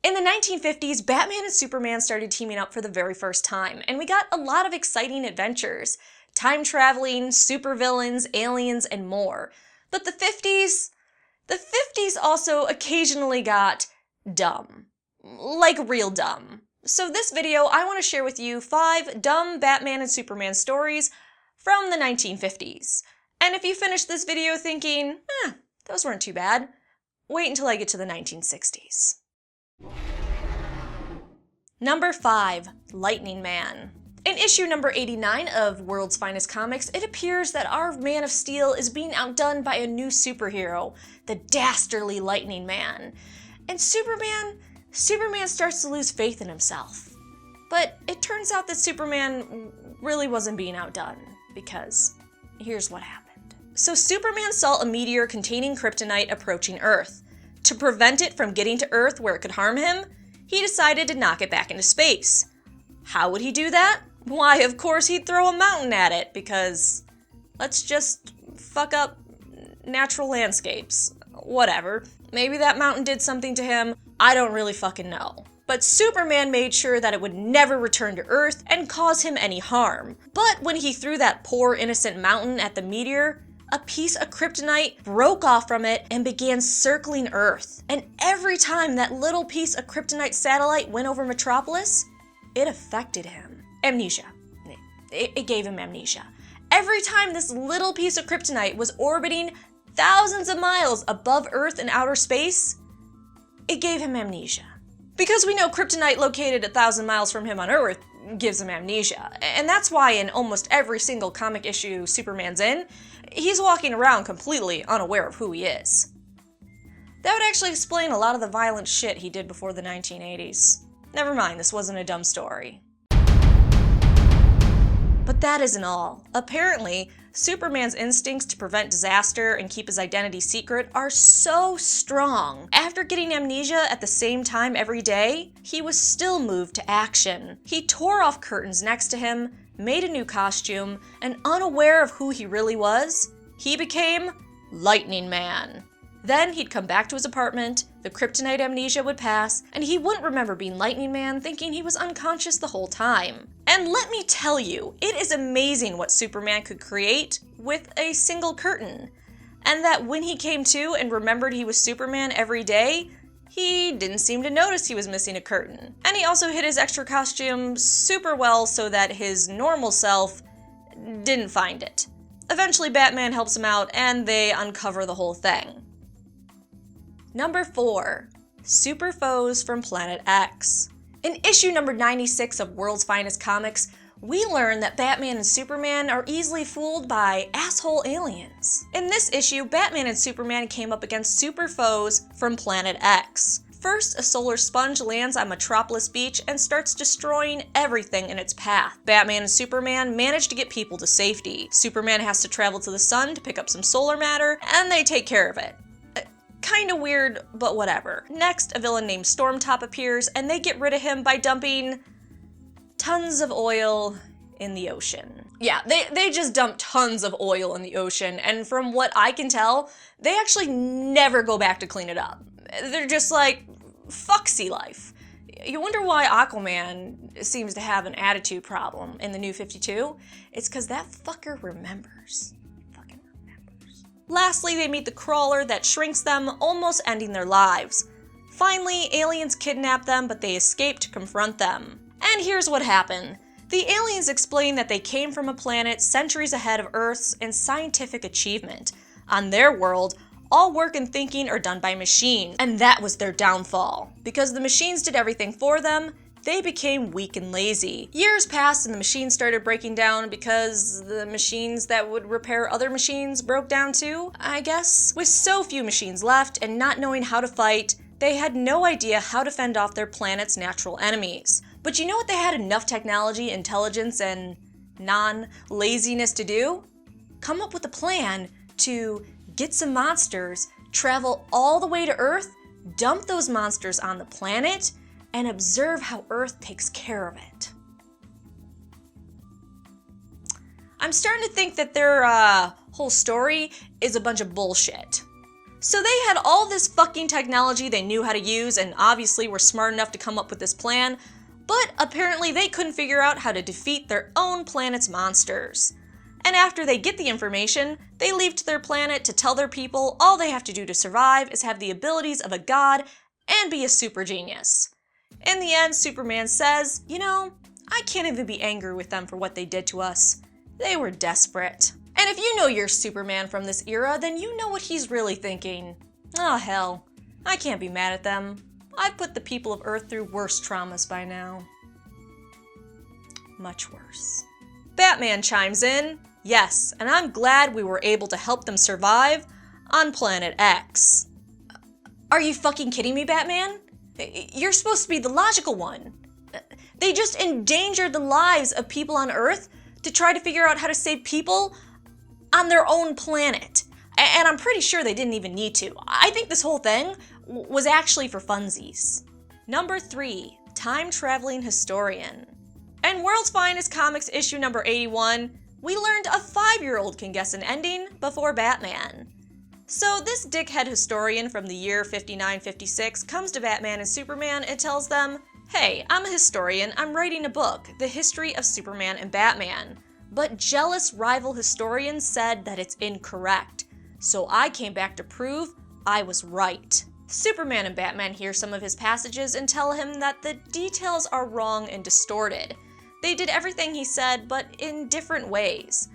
In the 1950s, Batman and Superman started teaming up for the very first time, and we got a lot of exciting adventures. Time traveling, supervillains, aliens, and more. But the 50s also occasionally got dumb. Like real dumb. So this video, I want to share with you 5 dumb Batman and Superman stories from the 1950s. And if you finish this video thinking, those weren't too bad, wait until I get to the 1960s. Number 5, Lightning Man. In issue number 89 of World's Finest Comics, it appears that our Man of Steel is being outdone by a new superhero, the dastardly Lightning Man. And Superman starts to lose faith in himself. But it turns out that Superman really wasn't being outdone, because here's what happened. So Superman saw a meteor containing kryptonite approaching Earth. To prevent it from getting to Earth where it could harm him, he decided to knock it back into space. How would he do that? Why, of course he'd throw a mountain at it, because let's just fuck up natural landscapes. Whatever. Maybe that mountain did something to him. I don't really fucking know. But Superman made sure that it would never return to Earth and cause him any harm. But when he threw that poor innocent mountain at the meteor, a piece of kryptonite broke off from it and began circling Earth. And every time that little piece of kryptonite satellite went over Metropolis, it affected him. Amnesia. It gave him amnesia. Every time this little piece of kryptonite was orbiting thousands of miles above Earth in outer space, it gave him amnesia. Because we know kryptonite located 1,000 miles from him on Earth gives him amnesia. And that's why in almost every single comic issue Superman's in, he's walking around completely unaware of who he is. That would actually explain a lot of the violent shit he did before the 1980s. Never mind, this wasn't a dumb story. But that isn't all. Apparently, Superman's instincts to prevent disaster and keep his identity secret are so strong. After getting amnesia at the same time every day, he was still moved to action. He tore off curtains next to him, made a new costume, and unaware of who he really was, he became Lightning Man. Then he'd come back to his apartment, the kryptonite amnesia would pass, and he wouldn't remember being Lightning Man, thinking he was unconscious the whole time. And let me tell you, it is amazing what Superman could create with a single curtain. And that when he came to and remembered he was Superman every day, he didn't seem to notice he was missing a curtain. And he also hid his extra costume super well so that his normal self didn't find it. Eventually Batman helps him out and they uncover the whole thing. Number 4, Super Foes from Planet X. In issue number 96 of World's Finest Comics, we learn that Batman and Superman are easily fooled by asshole aliens. In this issue, Batman and Superman came up against super foes from Planet X. First, a solar sponge lands on Metropolis Beach and starts destroying everything in its path. Batman and Superman manage to get people to safety. Superman has to travel to the sun to pick up some solar matter, and they take care of it. Kinda weird, but whatever. Next, a villain named Stormtop appears, and they get rid of him by dumping tons of oil in the ocean. Yeah, they just dump tons of oil in the ocean, and from what I can tell, they actually never go back to clean it up. They're just like, fuck sea life. You wonder why Aquaman seems to have an attitude problem in the New 52? It's because that fucker remembers. Lastly, they meet the crawler that shrinks them, almost ending their lives. Finally, aliens kidnap them, but they escape to confront them. And here's what happened. The aliens explain that they came from a planet centuries ahead of Earth's in scientific achievement. On their world, all work and thinking are done by machines, and that was their downfall. Because the machines did everything for them, they became weak and lazy. Years passed and the machines started breaking down because the machines that would repair other machines broke down too, I guess. With so few machines left and not knowing how to fight, they had no idea how to fend off their planet's natural enemies. But you know what they had enough technology, intelligence, and non-laziness to do? Come up with a plan to get some monsters, travel all the way to Earth, dump those monsters on the planet, and observe how Earth takes care of it. I'm starting to think that their whole story is a bunch of bullshit. So they had all this fucking technology they knew how to use and obviously were smart enough to come up with this plan, but apparently they couldn't figure out how to defeat their own planet's monsters. And after they get the information, they leave to their planet to tell their people all they have to do to survive is have the abilities of a god and be a super genius. In the end, Superman says, you know, I can't even be angry with them for what they did to us. They were desperate. And if you know you're Superman from this era, then you know what he's really thinking. Oh hell, I can't be mad at them. I've put the people of Earth through worse traumas by now. Much worse. Batman chimes in, yes, and I'm glad we were able to help them survive on Planet X. Are you fucking kidding me, Batman? You're supposed to be the logical one. They just endangered the lives of people on Earth to try to figure out how to save people on their own planet. And I'm pretty sure they didn't even need to. I think this whole thing was actually for funsies. Number 3, Time-Traveling Historian. In World's Finest Comics issue number 81, we learned a 5-year-old can guess an ending before Batman. So this dickhead historian from the year 5956 comes to Batman and Superman and tells them, hey, I'm a historian, I'm writing a book, The History of Superman and Batman. But jealous rival historians said that it's incorrect, so I came back to prove I was right. Superman and Batman hear some of his passages and tell him that the details are wrong and distorted. They did everything he said, but in different ways.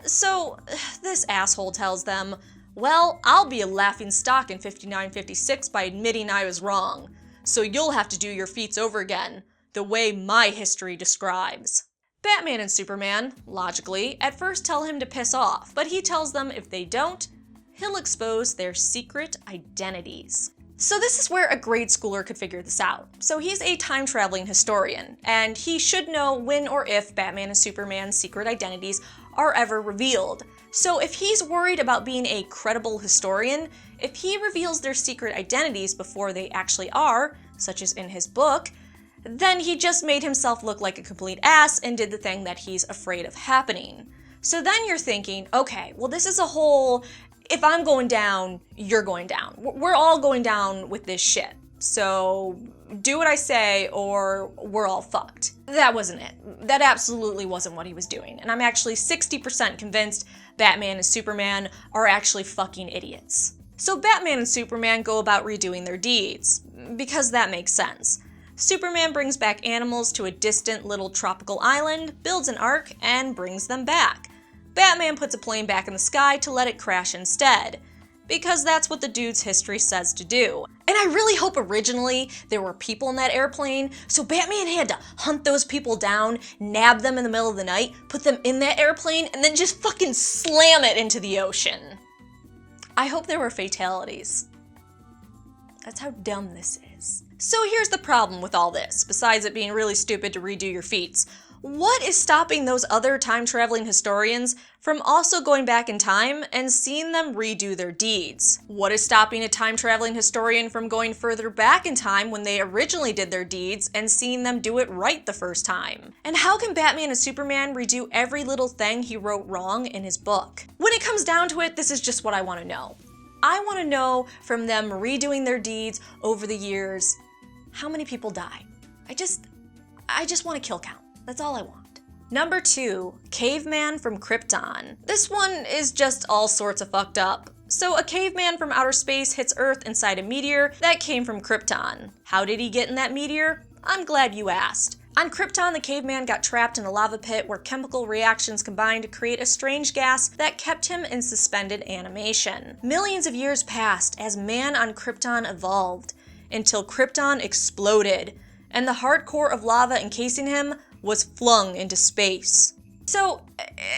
So this asshole tells them, well, I'll be a laughing stock in 5956 by admitting I was wrong, so you'll have to do your feats over again, the way my history describes. Batman and Superman, logically, at first tell him to piss off, but he tells them if they don't, he'll expose their secret identities. So this is where a grade schooler could figure this out. So he's a time-traveling historian, and he should know when or if Batman and Superman's secret identities are ever revealed. So if he's worried about being a credible historian, if he reveals their secret identities before they actually are, such as in his book, then he just made himself look like a complete ass and did the thing that he's afraid of happening. So then you're thinking, okay, well this is a whole, if I'm going down, you're going down. We're all going down with this shit. So do what I say or we're all fucked. That wasn't it. That absolutely wasn't what he was doing. And I'm actually 60% convinced Batman and Superman are actually fucking idiots. So Batman and Superman go about redoing their deeds, because that makes sense. Superman brings back animals to a distant little tropical island, builds an ark, and brings them back. Batman puts a plane back in the sky to let it crash instead, because that's what the dude's history says to do. And I really hope originally there were people in that airplane, so Batman had to hunt those people down, nab them in the middle of the night, put them in that airplane, and then just fucking slam it into the ocean. I hope there were fatalities. That's how dumb this is. So here's the problem with all this, besides it being really stupid to redo your feats. What is stopping those other time-traveling historians from also going back in time and seeing them redo their deeds? What is stopping a time-traveling historian from going further back in time when they originally did their deeds and seeing them do it right the first time? And how can Batman and Superman redo every little thing he wrote wrong in his book? When it comes down to it, this is just what I want to know. I want to know from them redoing their deeds over the years, how many people died? I just want a kill count. That's all I want. Number 2, Caveman from Krypton. This one is just all sorts of fucked up. So a caveman from outer space hits Earth inside a meteor that came from Krypton. How did he get in that meteor? I'm glad you asked. On Krypton, the caveman got trapped in a lava pit where chemical reactions combined to create a strange gas that kept him in suspended animation. Millions of years passed as man on Krypton evolved, until Krypton exploded, and the hard core of lava encasing him was flung into space. So,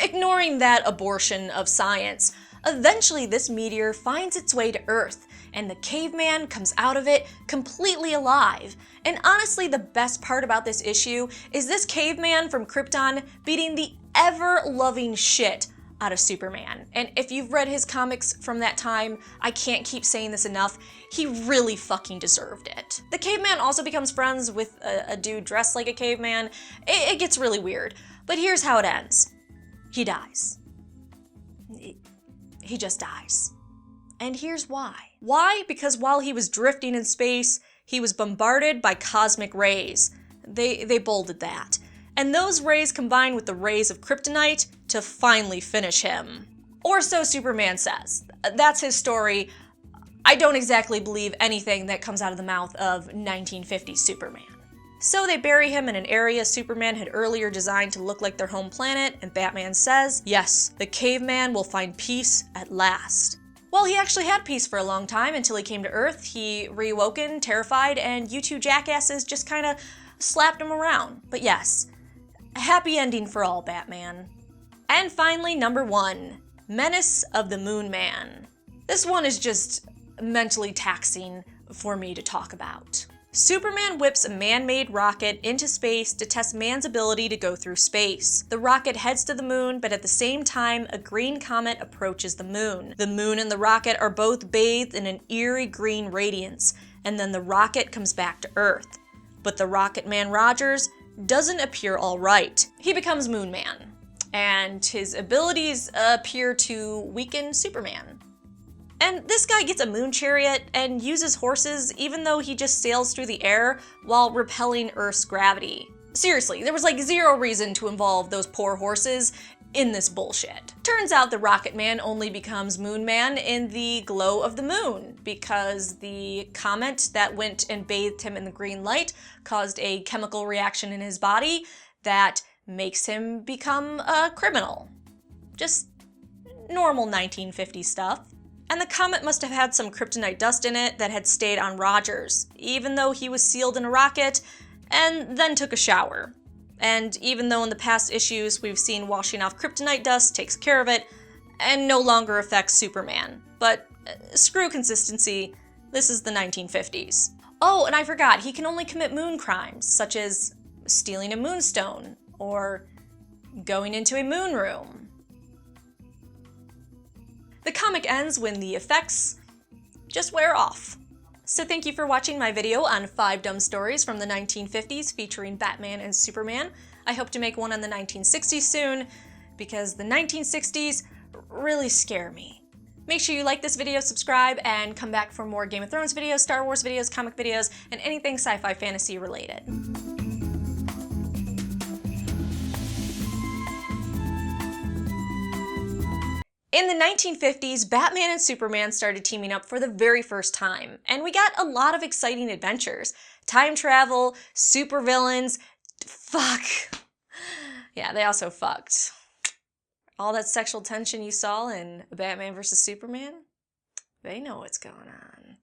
ignoring that abortion of science, eventually this meteor finds its way to Earth, and the caveman comes out of it completely alive. And honestly, the best part about this issue is this caveman from Krypton beating the ever-loving shit out of Superman. And if you've read his comics from that time, I can't keep saying this enough, he really fucking deserved it. The caveman also becomes friends with a dude dressed like a caveman. It gets really weird, but here's how it ends. He dies. He just dies. And here's why. Why? Because while he was drifting in space, he was bombarded by cosmic rays. They bolded that. And those rays combined with the rays of kryptonite to finally finish him. Or so Superman says. That's his story. I don't exactly believe anything that comes out of the mouth of 1950s Superman. So they bury him in an area Superman had earlier designed to look like their home planet, and Batman says, yes, the caveman will find peace at last. Well, he actually had peace for a long time until he came to Earth. He reawoken, terrified, and you two jackasses just kind of slapped him around. But yes, a happy ending for all, Batman. And finally, number 1, Menace of the Moon Man. This one is just mentally taxing for me to talk about. Superman whips a man-made rocket into space to test man's ability to go through space. The rocket heads to the moon, but at the same time, a green comet approaches the moon. The moon and the rocket are both bathed in an eerie green radiance, and then the rocket comes back to Earth. But the Rocket Man Rogers doesn't appear all right. He becomes Moon Man, and his abilities appear to weaken Superman. And this guy gets a moon chariot and uses horses even though he just sails through the air while repelling Earth's gravity. Seriously, there was like zero reason to involve those poor horses in this bullshit. Turns out the Rocket Man only becomes Moon Man in the glow of the moon because the comet that went and bathed him in the green light caused a chemical reaction in his body that makes him become a criminal. Just normal 1950s stuff. And the comet must have had some kryptonite dust in it that had stayed on Rogers, even though he was sealed in a rocket, and then took a shower. And even though in the past issues we've seen washing off kryptonite dust takes care of it, and no longer affects Superman. But screw consistency, this is the 1950s. Oh, and I forgot, he can only commit moon crimes, such as stealing a moonstone, or going into a moon room. The comic ends when the effects just wear off. So thank you for watching my video on 5 dumb stories from the 1950s featuring Batman and Superman. I hope to make one on the 1960s soon, because the 1960s really scare me. Make sure you like this video, subscribe, and come back for more Game of Thrones videos, Star Wars videos, comic videos, and anything sci-fi fantasy related. In the 1950s, Batman and Superman started teaming up for the very first time, and we got a lot of exciting adventures. Time travel, supervillains, fuck. Yeah, they also fucked. All that sexual tension you saw in Batman vs. Superman, they know what's going on.